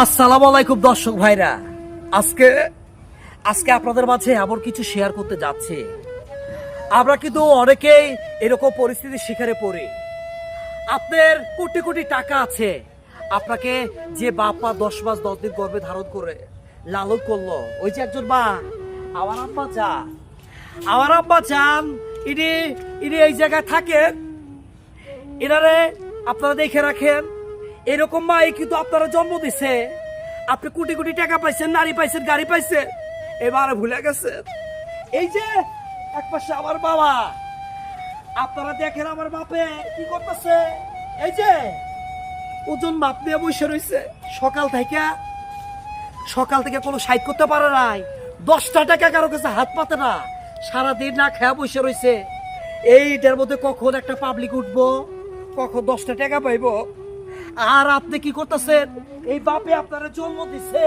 আসসালামু আলাইকুম দর্শক ভাইরা। আজকে আজকে আপনাদের মাঝে এমন কিছু শেয়ার করতে যাচ্ছি। আমরা কিন্তু অনেকেই এরকম পরিস্থিতির শিকারে পড়ি। আপনার কোটি কোটি টাকা আছে, আপনাকে যে বাপ মা 10 মাস 10 দিন গর্ভে ধারণ করে লালন করলো, ওই যে একজন মা, আমার আব্বা চান ইনি ইনি এই জায়গায় থাকেন, এনারে আপনারা দেখে রাখেন। এরকম মাই কিন্তু আপনারা জন্ম দিছে। আপনি কোটি কোটি টাকা পাইছেন, নারী পাইছেন, গাড়ি পাইছেন, এবারে ভুলে গেছেন। এই যে এক পাশে আমার বাবা, আপনারা দেখেন আমার বাপে কি করতেছে। এই যে ওজন মাপ নিয়ে বসে রয়েছে, সকাল থেকে কোনো সাইড করতে পারে নাই। 10টা টাকা কারো কাছে হাত পাতে না, সারাদিন না খেয়া বসে রয়েছে। এইটার মধ্যে কখন একটা পাবলিক উঠবো, কখন 10টা টাকা পাইবো। আর আপনি কি করতেছেন? এই বাপে আপনারা জন্ম দিছে,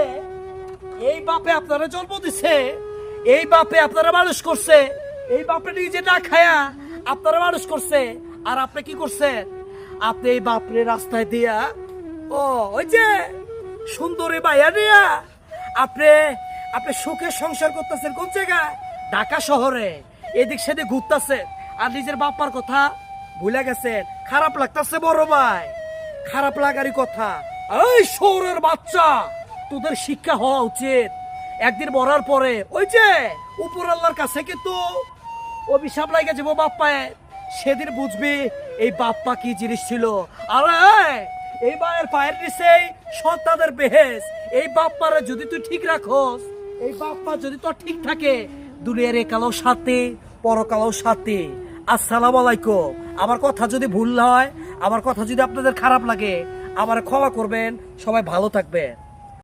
এই বাপে আপনারা মানুষ করছে, এই বাপে নিজে না খায়া আপনারা মানুষ করছে। আর আপনি কি করছেন? আপনি এই বাপরে রাস্তায় দিয়া, ওই যে সুন্দরী মাইয়া দিয়া আপনি সুখে সংসার করতেছেন কোন জায়গায়? ঢাকা শহরে এদিক সেদিক ঘুরতেছেন, আর নিজের বাপার কথা ভুলে গেছেন। খারাপ লাগতেছে বড় ভাই, খারাপ লাগারই কথা। এই শহরের বাচ্চা, তোদের শিক্ষা হওয়া উচিত। একদিন মরার পরে ওই যে উপর আল্লাহর কাছে কিন্তু অভিশাপ লাগে যাবো বাপ্পায়, সেদিন বুঝবি এই বাপ্পা কি জিনিস ছিল। আরে এই মায়ের পায়ের নিচেই সন্তানের বেহেস। এই বাপ্পারে যদি তুই ঠিক রাখোস, এই বাপ্পা যদি তোর ঠিক থাকে, দুনিয়ার একালেও সাথে, পরকালেও সাথে। আসসালামু আলাইকুম। আমার কথা যদি ভুল হয়, আমার কথা যদি আপনাদের খারাপ লাগে, আমার ক্ষমা করবেন। সবাই ভালো থাকবেন।